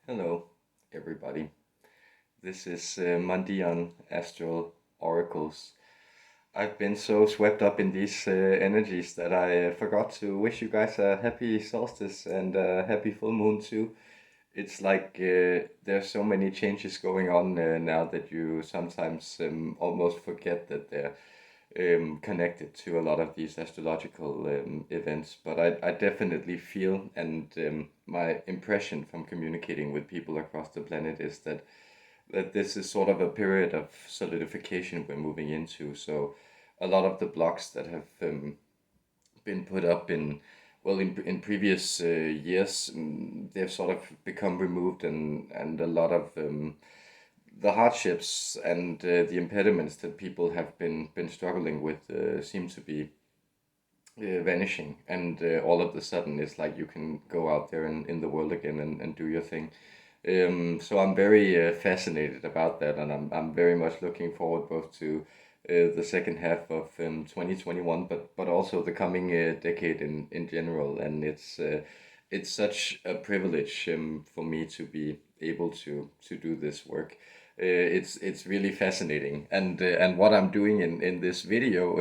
Hello, everybody. This is Mandian Astral Oracles. I've been so swept up in these energies that I forgot to wish you guys a happy solstice and a happy full moon too. It's like there's so many changes going on now that you sometimes almost forget that they're connected to a lot of these astrological events. But I definitely feel, and my impression from communicating with people across the planet is that this is sort of a period of solidification we're moving into. So a lot of the blocks that have been put up in previous years, they've sort of become removed, and a lot of the hardships and the impediments that people have been struggling with seem to be vanishing, and all of a sudden it's like you can go out there in the world again and do your thing. So I'm very fascinated about that, and I'm very much looking forward both to the second half of 2021, but also the coming decade in general. And it's such a privilege for me to be able to do this work. It's really fascinating, and what I'm doing in this video,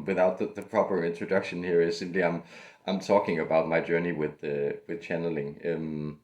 without the proper introduction here, is simply I'm talking about my journey with channeling.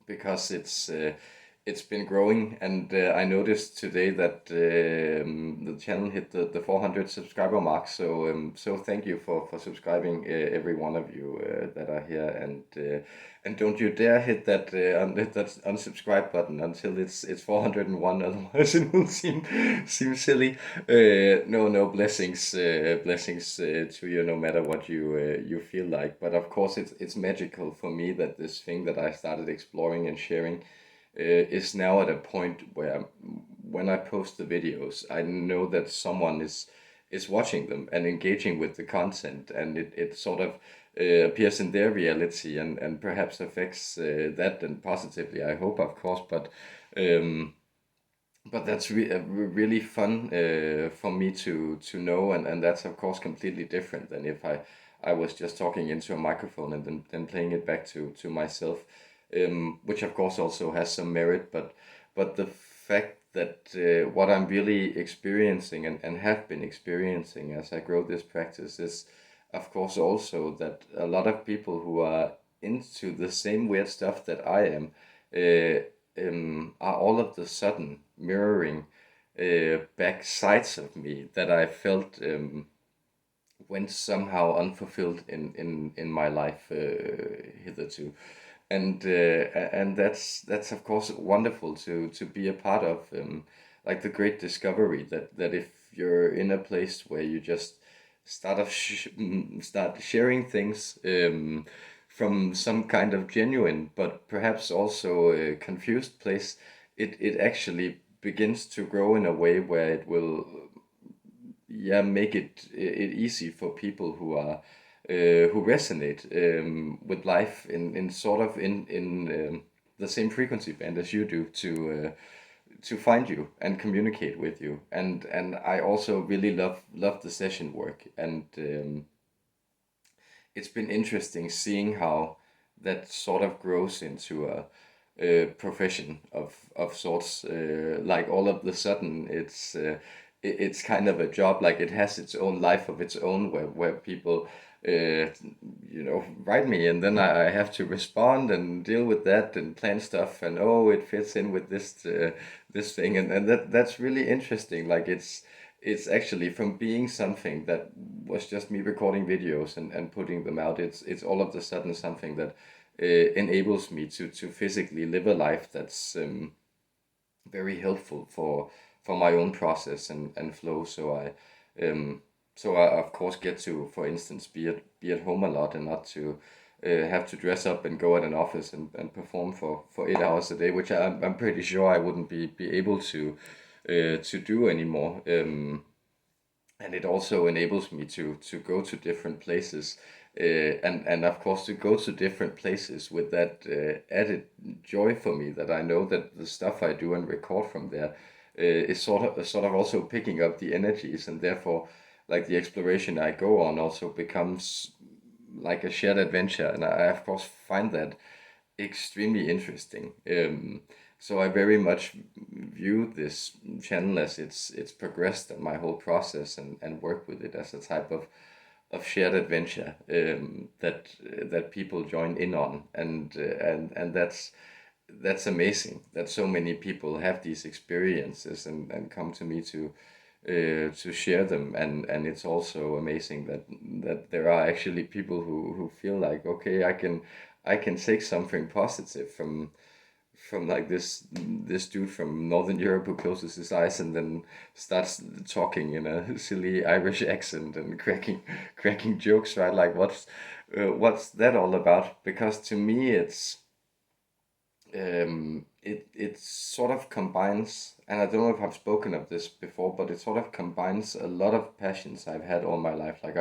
Because it's been growing, and I noticed today that the channel hit the 400 subscriber mark. So thank you for subscribing, every one of you that are here, and don't you dare hit that unsubscribe button until it's 401, otherwise it will seem silly. No, blessings to you, no matter what you feel like. But of course, it's magical for me that this thing that I started exploring and sharing is now at a point where when I post the videos, I know that someone is watching them and engaging with the content, and it sort of appears in their reality, and perhaps affects that, and positively, I hope, of course. Um, but that's really fun for me to know, and that's of course completely different than if I was just talking into a microphone and then playing it back to myself, which of course also has some merit. But the fact that what I'm really experiencing, and have been experiencing as I grow this practice, is of course also that a lot of people who are into the same weird stuff that I am uh, are all of the sudden mirroring back sides of me that I felt went somehow unfulfilled in my life hitherto. And that's of course wonderful to be a part of, like the great discovery that if you're in a place where you just start sharing things from some kind of genuine but perhaps also a confused place, it actually begins to grow in a way where it will, yeah, make it easy for people who resonate with life in sort of in the same frequency band as you do, to find you and communicate with you. And I also really love the session work, and it's been interesting seeing how that sort of grows into a profession of sorts. Like all of the sudden, it's kind of a job. Like it has its own life of its own, where people, write me, and then I have to respond and deal with that and plan stuff. And oh, it fits in with this thing, and that's really interesting. Like it's actually from being something that was just me recording videos and putting them out. It's all of a sudden something that enables me to physically live a life that's very helpful for my own process and flow. So I of course get to, for instance, be at home a lot, and not to have to dress up and go at an office and perform for 8 hours a day, which I'm pretty sure I wouldn't be able to do anymore. And it also enables me to go to different places, and of course to go to different places with that added joy for me, that I know that the stuff I do and record from there is sort of also picking up the energies, and therefore, like, the exploration I go on also becomes like a shared adventure. And I of course find that extremely interesting. So I very much view this channel as it's progressed and my whole process, and work with it as a type of shared adventure, that people join in on, and that's amazing that so many people have these experiences, and come to me to share them, and it's also amazing that there are actually people who feel like, okay, I can take something positive from like this dude from Northern Europe who closes his eyes and then starts talking in a silly Irish accent and cracking jokes, right? Like what's that all about? Because to me it sort of combines, and I don't know if I've spoken of this before, but it sort of combines a lot of passions I've had all my life. Like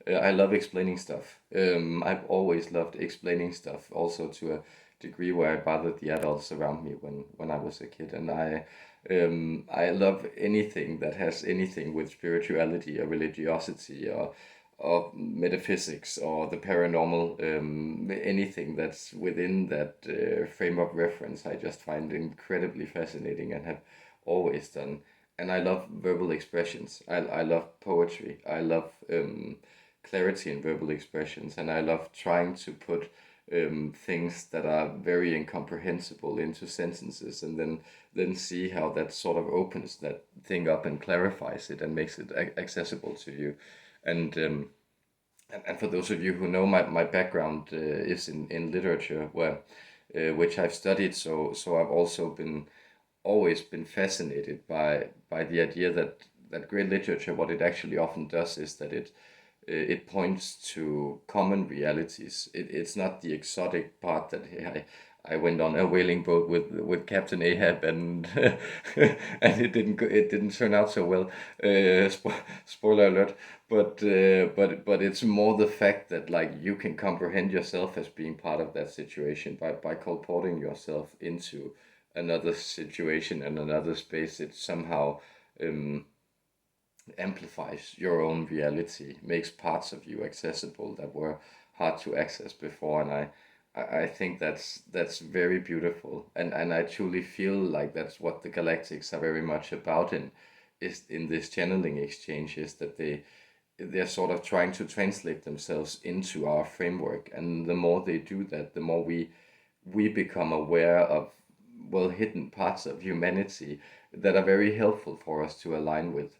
I love explaining stuff. I've always loved explaining stuff, also to a degree where I bothered the adults around me when I was a kid, and I love anything that has anything with spirituality or religiosity or metaphysics or the paranormal, anything that's within that frame of reference. I just find incredibly fascinating and have always done. And I love verbal expressions. I love poetry. I love clarity in verbal expressions, and I love trying to put things that are very incomprehensible into sentences, and then see how that sort of opens that thing up and clarifies it and makes it accessible to you. And and for those of you who know, my background is in literature, where which I've studied. So I've also always been fascinated by the idea that great literature, what it actually often does is that it points to common realities. It's not the exotic part that, hey, I went on a whaling boat with Captain Ahab, and and it didn't turn out so well. Spoiler alert. But it's more the fact that, like, you can comprehend yourself as being part of that situation by colporting yourself into another situation and another space. It somehow um, amplifies your own reality, makes parts of you accessible that were hard to access before. And I think that's very beautiful, and I truly feel like that's what the Galactics are very much about, in this channeling exchange, is that they're sort of trying to translate themselves into our framework, and the more they do that, the more we become aware of, well, hidden parts of humanity that are very helpful for us to align with.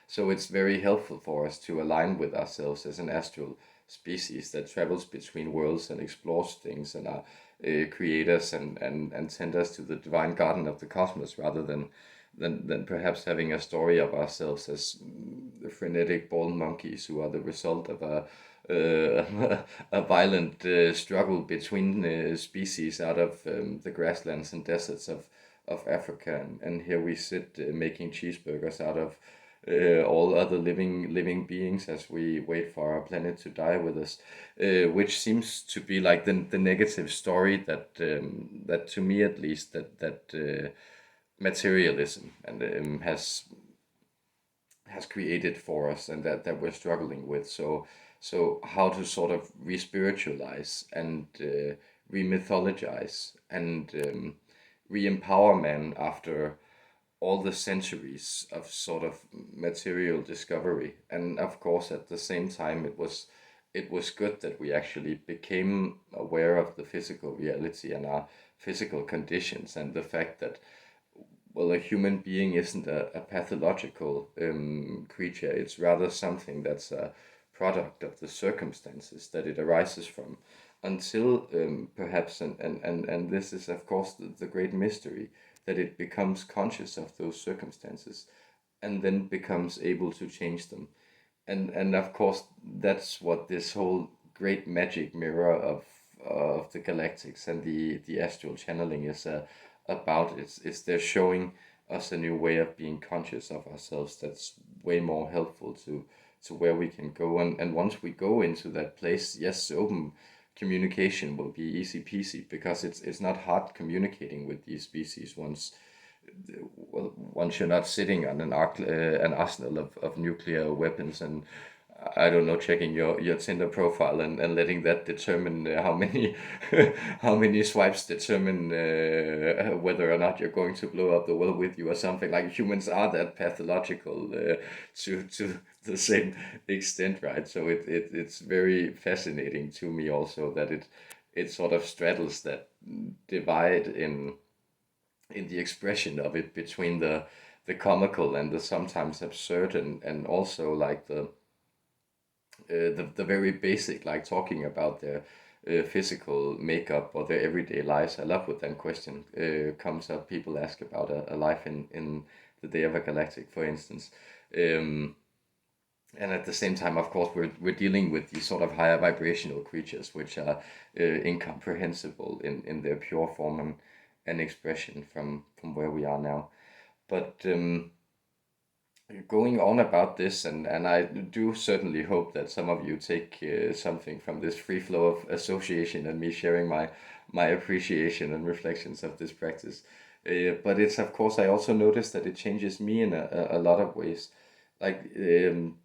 So it's very helpful for us to align with ourselves as an astral species that travels between worlds and explores things, and are creators and send us to the divine garden of the cosmos, rather than perhaps having a story of ourselves as frenetic ball monkeys who are the result of a violent struggle between species out of the grasslands and deserts of Africa, and here we sit making cheeseburgers out of all other living beings as we wait for our planet to die with us, which seems to be like the negative story that to me at least, that materialism and has created for us, and that we're struggling with. So how to sort of re-spiritualize and re-mythologize and re-empower man after all the centuries of sort of material discovery. And of course, at the same time, it was good that we actually became aware of the physical reality and our physical conditions, and the fact that, well, a human being isn't a pathological creature. It's rather something that's a product of the circumstances that it arises from, until perhaps, and this is, of course, the great mystery, that it becomes conscious of those circumstances and then becomes able to change them. And of course, that's what this whole great magic mirror of the galactics and the astral channeling is about. It's they're showing us a new way of being conscious of ourselves that's way more helpful to where we can go. And once we go into that place, yes, open communication will be easy peasy, because it's not hard communicating with these species once you're not sitting on an arsenal of nuclear weapons, and I don't know, checking your Tinder profile and letting that determine how many how many swipes determine whether or not you're going to blow up the world with you or something. Like humans are that pathological to the same extent, right? So it's very fascinating to me also that it sort of straddles that divide in the expression of it between the comical and the sometimes absurd and also like the very basic, like talking about their physical makeup or their everyday lives. I love when that question comes up. People ask about a life in the Day of a Galactic, for instance. Um, and at the same time, of course, we're dealing with these sort of higher vibrational creatures, which are incomprehensible in their pure form and expression from where we are now. But going on about this, and I do certainly hope that some of you take something from this free flow of association and me sharing my appreciation and reflections of this practice. But it's of course I also noticed that it changes me in a lot of ways. Like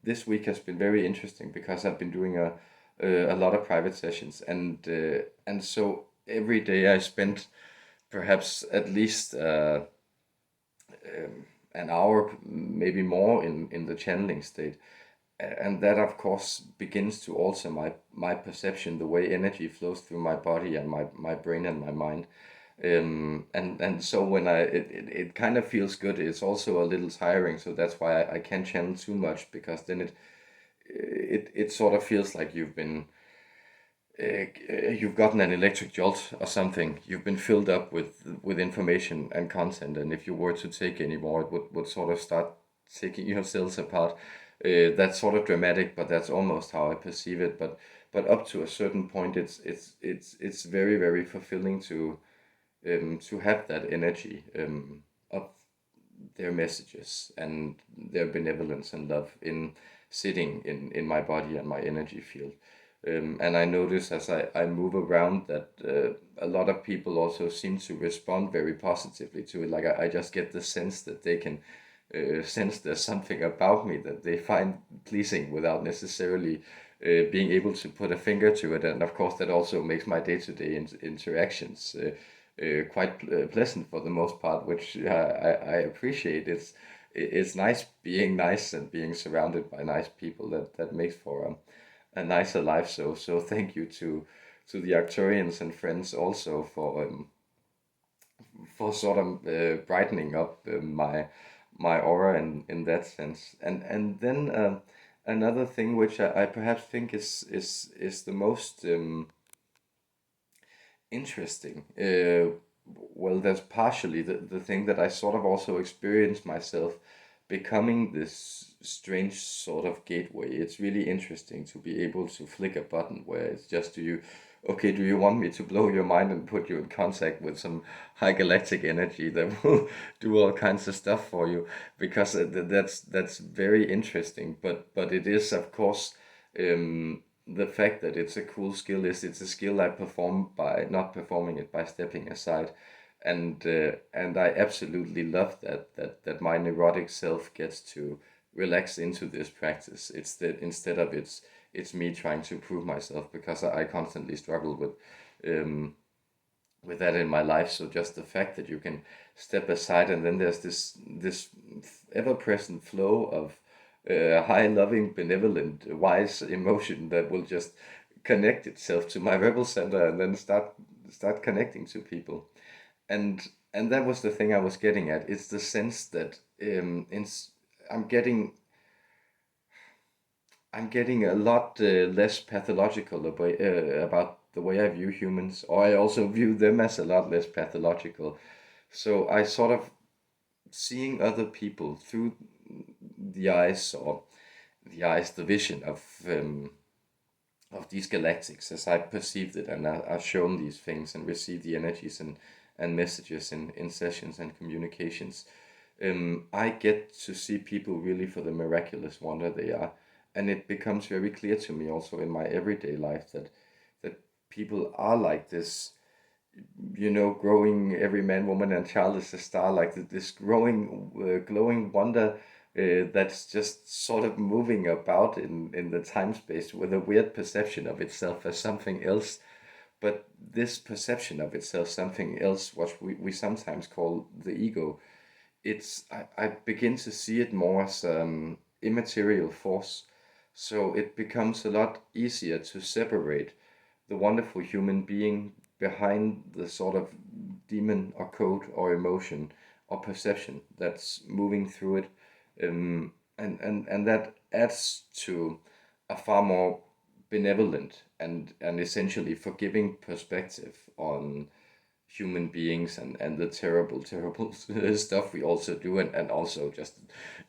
this week has been very interesting because I've been doing a lot of private sessions, and so every day I spent perhaps at least an hour, maybe more, in the channeling state. And that, of course, begins to alter my perception, the way energy flows through my body and my brain and my mind. And so when it kind of feels good, it's also a little tiring. So that's why I can't channel too much, because then it sort of feels like you've gotten an electric jolt or something. You've been filled up with information and content, and if you were to take any more, it would sort of start taking your cells apart. That's sort of dramatic, but that's almost how I perceive it. But up to a certain point, it's very very fulfilling to have that energy of their messages and their benevolence and love in sitting in my body and my energy field. And I notice as I move around that a lot of people also seem to respond very positively to it. Like I just get the sense that they can sense there's something about me that they find pleasing without necessarily being able to put a finger to it. And of course, that also makes my day-to-day interactions quite pleasant for the most part, which I appreciate. It's nice being nice and being surrounded by nice people. That makes for a nicer life. So thank you to the Arcturians and friends also for sort of brightening up my aura in that sense. And then another thing which I perhaps think is the most interesting. Well, that's partially the thing that I sort of also experienced myself becoming this strange sort of gateway. It's really interesting to be able to flick a button where it's just do you, okay, do you want me to blow your mind and put you in contact with some high galactic energy that will do all kinds of stuff for you? Because that's very interesting. But it is of course the fact that it's a cool skill is it's a skill I perform by not performing it, by stepping aside, and I absolutely love that my neurotic self gets to relax into this practice. It's that instead of it's me trying to prove myself, because I constantly struggle with that in my life. So just the fact that you can step aside, and then there's this ever present flow of high, loving, benevolent, wise emotion that will just connect itself to my rebel center and then start connecting to people. And that was the thing I was getting at. It's the sense that I'm getting I'm getting a lot less pathological about the way I view humans, or I also view them as a lot less pathological. So I sort of seeing other people through the eyes, or the vision of these galactics as I perceived it, and I've shown these things and received the energies and messages in sessions and communications. I get to see people really for the miraculous wonder they are, and it becomes very clear to me also in my everyday life that people are like this, growing every man, woman, and child is a star, like this growing, glowing wonder that's just sort of moving about in the time space with a weird perception of itself as something else. But this perception of itself, something else, what we sometimes call the ego, I begin to see it more as immaterial force. So it becomes a lot easier to separate the wonderful human being behind the sort of demon or code or emotion or perception that's moving through it. And that adds to a far more benevolent and essentially forgiving perspective on human beings and the terrible stuff we also do, and also just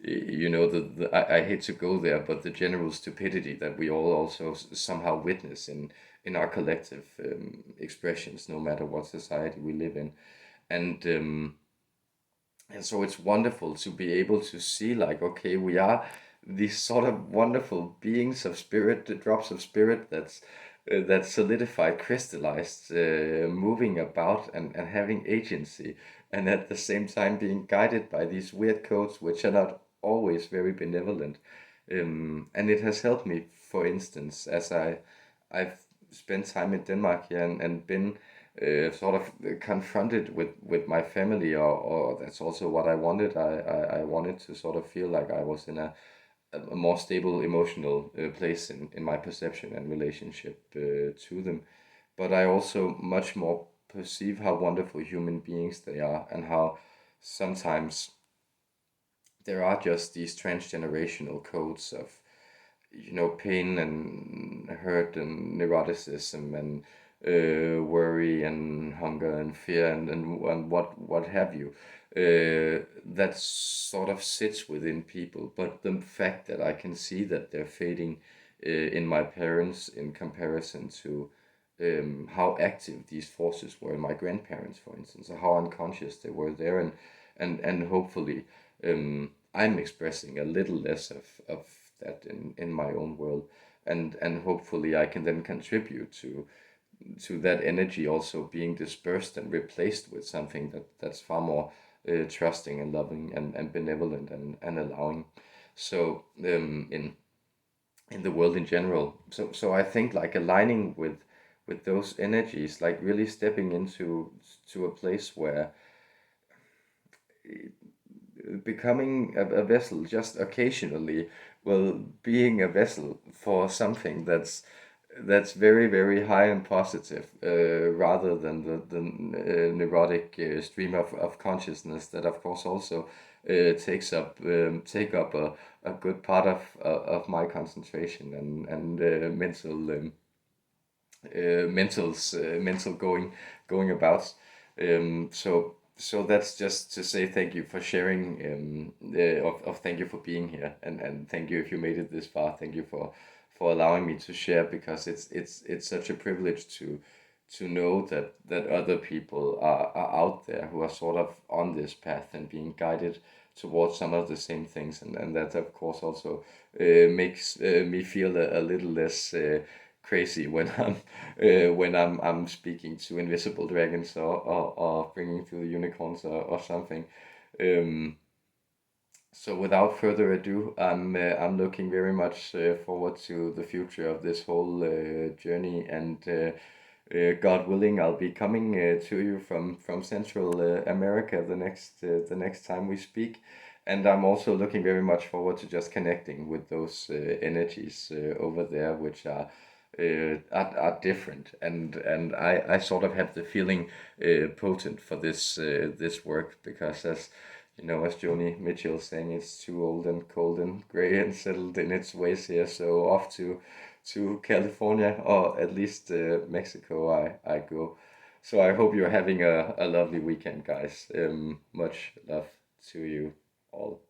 I hate to go there, but the general stupidity that we all also somehow witness in our collective expressions, no matter what society we live in. And um, and so it's wonderful to be able to see, like, okay, we are these sort of wonderful beings of spirit, the drops of spirit that's solidified, crystallized, moving about and having agency, and at the same time being guided by these weird codes, which are not always very benevolent. And it has helped me, for instance, as I've spent time in Denmark here and been sort of confronted with my family, or that's also what I wanted. I wanted to sort of feel like I was in a more stable emotional place in my perception and relationship to them. But I also much more perceive how wonderful human beings they are, and how sometimes there are just these transgenerational codes of, pain and hurt and neuroticism and worry and hunger and fear and what have you, that sort of sits within people. But the fact that I can see that they're fading in my parents in comparison to how active these forces were in my grandparents, for instance, or how unconscious they were there, and hopefully I'm expressing a little less of that in my own world, and hopefully I can then contribute to that energy also being dispersed and replaced with something that's far more trusting and loving and benevolent and allowing. So in the world in general. So I think, like, aligning with those energies, like really stepping into to a place where becoming a vessel just occasionally, well, being a vessel for something that's very, very high and positive, rather than the neurotic stream of consciousness that of course also take up a good part of my concentration and mental going about. So that's just to say thank you for sharing. Of thank you for being here, and thank you if you made it this far. Thank you for allowing me to share, because it's such a privilege to know that other people are out there who are sort of on this path and being guided towards some of the same things, and that of course also makes me feel a little less crazy when I'm speaking to invisible dragons, or bringing through the unicorns, or something. Um, so without further ado, I'm looking very much forward to the future of this whole journey, and God willing, I'll be coming to you from Central America the next time we speak. And I'm also looking very much forward to just connecting with those energies over there, which are different, and I sort of have the feeling potent for this work, because, as as Joni Mitchell saying, it's too old and cold and gray and settled in its ways here. So off to California, or at least Mexico, I go. So I hope you're having a lovely weekend, guys. Much love to you all.